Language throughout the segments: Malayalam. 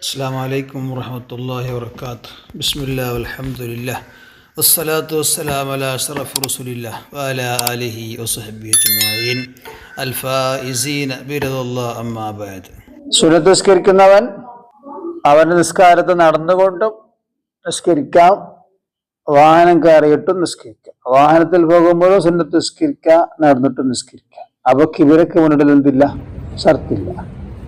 അസ്സലാമു അലൈക്കും വറഹ്മത്തുള്ളാഹി വബറകാതുഹു. ബിസ്മില്ലാഹി വൽഹംദുലില്ലാഹ് വസ്സലാത്തു വസ്സലാമു അലാ അശ്റഫി റസൂലില്ലാഹ് വഅലാ ആലിഹി വസഹ്ബിഹി അജ്മഈൻ അൽ ഫായിസീന ബിറളില്ലാഹി അമ്മാ ബഅദ്. സുന്നത്ത് നിസ്കരിക്കുന്നവൻ അവന്റെ നിസ്കാരത്തെ നടന്നുകൊണ്ടും നിസ്കരിക്കാം, വാഹനം കയറിയിട്ടും നിസ്കരിക്കാം. വാഹനത്തിൽ പോകുമ്പോഴും സുന്നത്ത് നിസ്കരിക്കാം, നടന്നിട്ടും നിസ്കരിക്കാം. അപ്പൊ കിബിലക്ക് മുന്നിട്ട് എന്തില്ല, ഷർത്തില്ല.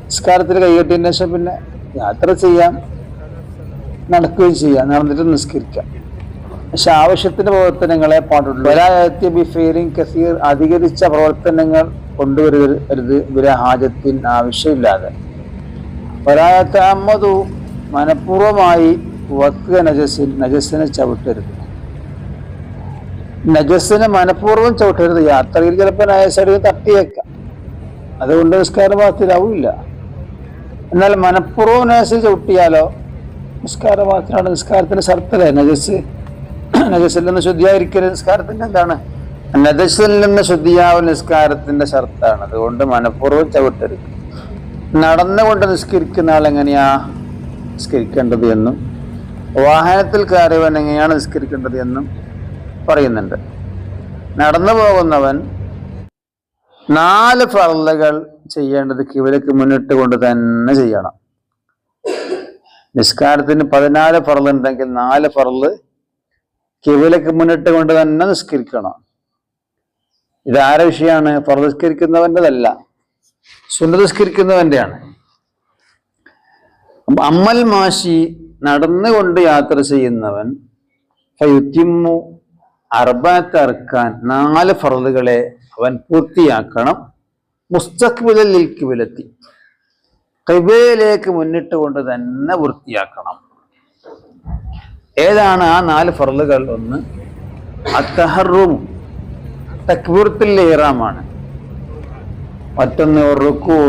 നിസ്കാരത്തിൽ കൈകെട്ടിയതിന് ശേഷം പിന്നെ യാത്ര ചെയ്യാം, നടക്കുകയും ചെയ്യാം, നടന്നിട്ട് നിസ്കരിക്കാം. പക്ഷെ ആവശ്യത്തിന്റെ പ്രവർത്തനങ്ങളെ പാടുള്ളൂ. കസീർ അധികരിച്ച പ്രവർത്തനങ്ങൾ കൊണ്ടുവരരുത്. വിരഹാജത്തിൻ ആവശ്യമില്ലാതെ. വലായത്തഅമ്മദു മനഃപൂർവമായി വക്ക നജസിനെ ചവിട്ടരുത്. നജസിനെ മനഃപൂർവ്വം ചവിട്ടരുത്. യാത്രയിൽ ചിലപ്പോൾ നജസടി തട്ടിയേക്കാം, അതുകൊണ്ട് നിസ്കാരം ബാത്തിലാവില്ല. എന്നാൽ മനഃപൂർവ്വം നജസ് ചവിട്ടിയാലോ നിസ്കാരം ബാത്തിലാണ്. നിസ്കാരത്തിന്റെ ഷർത്തല്ലേ നജസിൽ നിന്ന് ശുദ്ധിയായിരിക്കരുത്. നിസ്കാരത്തിന്റെ എന്താണ്? നജസിൽ നിന്ന് ശുദ്ധിയാവൽ നിസ്കാരത്തിന്റെ ഷർത്താണ്. അതുകൊണ്ട് മനഃപൂർവ്വം ചവിട്ടരുത്. നടന്നുകൊണ്ട് നിസ്കരിക്കുന്ന ആൾ എങ്ങനെയാ നിസ്കരിക്കേണ്ടത് എന്നും വാഹനത്തിൽ കയറിയവൻ എങ്ങനെയാണ് നിസ്കരിക്കേണ്ടത് എന്നും പറയുന്നുണ്ട്. നടന്നു പോകുന്നവൻ 4 ഫർളുകൾ ചെയ്യേണ്ടത് കിബിലക്ക് മുന്നിട്ട് കൊണ്ട് തന്നെ ചെയ്യണം. നിസ്കാരത്തിന് 14 ഫർള് ഉണ്ടെങ്കിൽ 4 ഫർള് കിബിലക്ക് മുന്നിട്ട് കൊണ്ട് തന്നെ നിസ്കരിക്കണം. ഇതാരെ വിഷയമാണ്? ഫർള് നിസ്കരിക്കുന്നവൻ്റെതല്ല, സുന്നത്ത് നിസ്കരിക്കുന്നവൻ്റെയാണ്. അമ്മൽ മാഷി നടന്നുകൊണ്ട് യാത്ര ചെയ്യുന്നവൻ ഫയുത്തിമ്മു അർബഅത്ത് അർക്കാൻ 4 ഫർളുകളെ അവൻ പൂർത്തിയാക്കണം. മുസ്തഖ്ബിലൽ ഖിബലത്തി ഖിബലയിലേക്ക് മുന്നിട്ട് കൊണ്ട് തന്നെ പൂർത്തിയാക്കണം. ഏതാണ് ആ 4 ഫർളുകൾ? ഒന്ന് അത്തഹറും തക്ബീറത്തുൽ ഇഹ്റാമാണ്. മറ്റൊന്ന്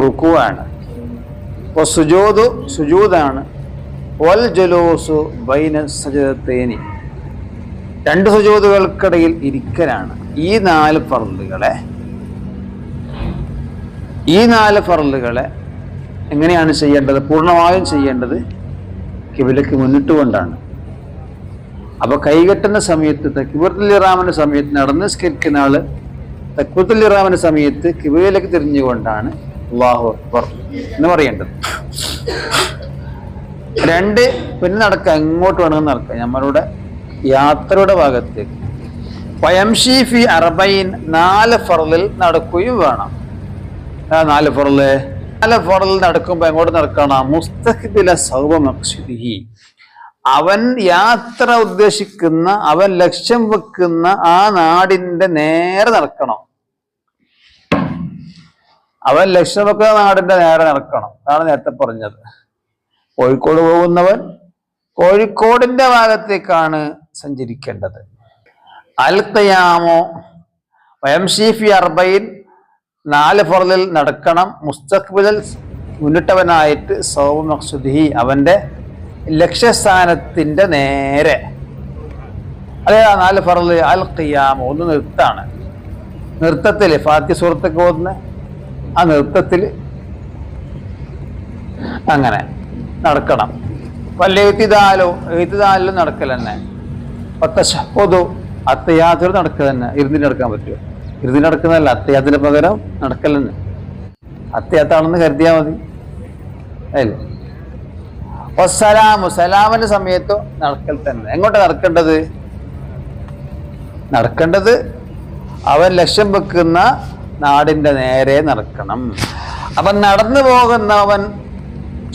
റുക്കുവാണ്. സുജൂദ് സുജൂദാണ്. വൽ ജുലൂസു ബൈന സജദതൈനി 2 സുജൂദുകൾക്കിടയിൽ ഇരിക്കലാണ്. ഈ 4 ഫർളുകളെ എങ്ങനെയാണ് ചെയ്യേണ്ടത്? പൂർണ്ണമായും ചെയ്യേണ്ടത് കിബിലക്ക് മുന്നിട്ട് കൊണ്ടാണ്. അപ്പൊ കൈകെട്ടുന്ന സമയത്ത് തക്ബീറത്തുൽ ഇഹ്റാമിന്റെ സമയത്ത് നടന്ന് നിസ്കരിക്കുന്ന ആള് തക്ബീറത്തുൽ ഇഹ്റാമിന്റെ സമയത്ത് കിബിലക്ക് തിരിഞ്ഞുകൊണ്ടാണ് അല്ലാഹു അക്ബർ എന്ന് പറയേണ്ടത്. 2 പിന്നെ നടക്കുക, എങ്ങോട്ട് വേണമെങ്കിൽ നടക്കുക, നമ്മളുടെ യാത്രയുടെ ഭാഗത്തേക്ക്. വയംശി ഫി അർബഈൻ 4 ഫർളിൽ നടക്കുകയും വേണം. 4 ഫർളിൽ നടക്കുമ്പോൾ എങ്ങോട്ട് നടക്കണം? മുസ്തഖ്ബില സൗബ മഖ്സിദിഹി അവൻ യാത്ര ഉദ്ദേശിക്കുന്ന, അവൻ ലക്ഷ്യം വെക്കുന്ന ആ നാടിന്റെ നേരെ നടക്കണം. അവൻ ലക്ഷ്യം വെക്കുന്ന നാടിന്റെ നേരെ നടക്കണം. അതാണ് നേരത്തെ പറഞ്ഞത്. കോഴിക്കോട് പോകുന്നവൻ കോഴിക്കോടിന്റെ ഭാഗത്തേക്കാണ് സഞ്ചരിക്കേണ്ടത്. അൽ ഖിയാമോ വയംശി ഫി അർബഈൻ 4 ഫർളിൽ നടക്കണം. മുസ്തഖ്ബിലൽ മുന്നിട്ടവനായിട്ട് സൗബ മഖ്സുദിഹി അവന്റെ ലക്ഷ്യസ്ഥാനത്തിന്റെ നേരെ. അതേ 4 ഫർള്. അൽ ഖിയാമോ ഒന്ന് നൃത്താണ്. നൃത്തത്തില് ഫാത്തിഹ സൂറത്തൊക്കെ ഓതുന്ന ആ നൃത്തത്തിൽ അങ്ങനെ നടക്കണം. എഴുത്തിദാലും നടക്കൽ തന്നെ. അത്തയാത്തിൽ നടക്കൽ തന്നെ. ഇരുന്നിട്ട് നടക്കാൻ പറ്റുമോ? ഇരുന്നിട്ട് നടക്കുന്നതല്ല, അത്തയാത്തിന് പകരം നടക്കൽ തന്നെ. അത്തയാത്താണെന്ന് കരുതിയാൽ മതി അല്ലേ? സലാമിന്റെ സമയത്തോ നടക്കൽ തന്നെ. എങ്ങോട്ട് നടക്കേണ്ടത് അവൻ ലക്ഷ്യം വെക്കുന്ന നാടിന്റെ നേരെ നടക്കണം. അപ്പൊ നടന്നു പോകുന്നവൻ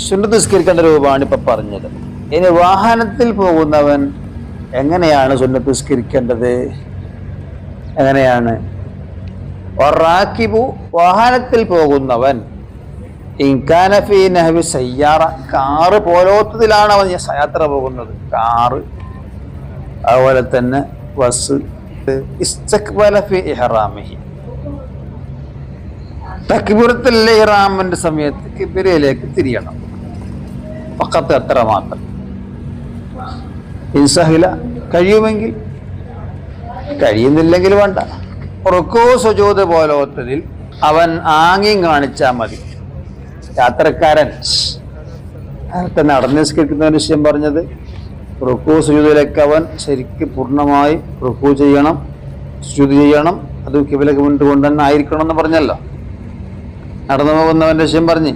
സുന്നത്ത് നിസ്കരിക്കേണ്ട രൂപമാണ് ഇപ്പൊ പറഞ്ഞത്. ഇനി വാഹനത്തിൽ പോകുന്നവൻ എങ്ങനെയാണ് സുന്നത്ത് നിസ്കരിക്കേണ്ടത്? എങ്ങനെയാണ്? വറാക്കിബു വാഹനത്തിൽ പോകുന്നവൻ ഇൻകാന ഫീ നഹ്വി സയ്യാറ കാറ് പോലോത്തതിലാണ് അവൻ യാത്ര പോകുന്നത്. കാറ്, അതുപോലെ തന്നെ ബസ്. ഇസ്തഖ്ബല ഫീ ഇഹ്റാമിഹി തക്ബീറത്തുൽ ഇഹ്റാമിന്റെ സമയത്ത് കിബിലയിലേക്ക് തിരിയണം. ഫഖത്ത് അത്ര മാത്രം. ഇൻസഹില കഴിയുമെങ്കിൽ, കഴിയുന്നില്ലെങ്കിൽ വേണ്ട. റുക്കൂ സുജൂദ് പോലോത്തതിൽ അവൻ ആംഗ്യം കാണിച്ചാൽ മതി. യാത്രക്കാരൻ തന്നെ നടന്ന് നിസ്കരിക്കുന്ന വിഷയം പറഞ്ഞത് റുക്കൂ സുജൂദിലൊക്കെ അവൻ ശരിക്ക് പൂർണ്ണമായി റുക്കൂ ചെയ്യണം, സുജൂദ് ചെയ്യണം, അത് കിബിലക്ക് മുന്നിട്ട് കൊണ്ട് തന്നെ ആയിരിക്കണം എന്ന് പറഞ്ഞല്ലോ. നടന്നു പോകുന്നവൻ്റെ വിഷയം പറഞ്ഞ്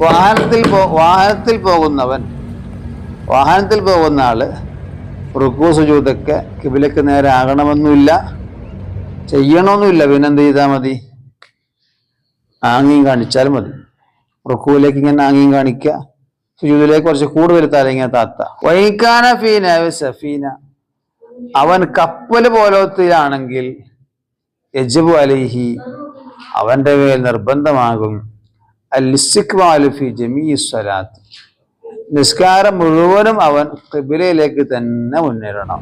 വാഹനത്തിൽ പോകുന്ന ആള് റുക്കൂ സുജൂദൊക്കെ കിബിലക്ക് നേരെ ആകണമെന്നില്ല, ചെയ്യണമെന്നില്ല. പിന്നെന്ത് ചെയ്താൽ മതി? ആംഗ്യം കാണിച്ചാൽ മതി. റുക്കൂലേക്ക് ഇങ്ങനെ ആംഗ്യം കാണിക്കുക, സുജൂദിലേക്ക് കുറച്ച് കൂടുതൽ തലങ്ങ താത്ത. വൈകാന ഫീന സഫീന, അവൻ കപ്പൽ പോലത്തിലാണെങ്കിൽ യജ്ബു അലൈഹി, അവന്റെ മേൽ നിർബന്ധമാകും അൽ-ഇസ്തിഖ്ബാലു ഫീ ജമീഇ സ്വലാത്ത്, നിസ്കാരം മുഴുവനും അവൻ ഖിബ്ലയിലേക്ക് തന്നെ മുന്നേറണം.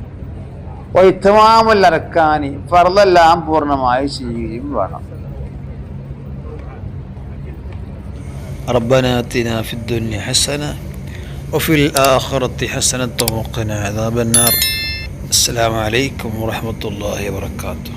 വഇത്മാമുൽ അർക്കാനി, ഫർളെല്ലാം പൂർണ്ണമായി ചെയ്യുകയും വേണം. ربنا آتنا في الدنيا حسنة وفي الآخرة حسنة وقنا عذاب النار. السلام عليكم ورحمة الله وبركاته.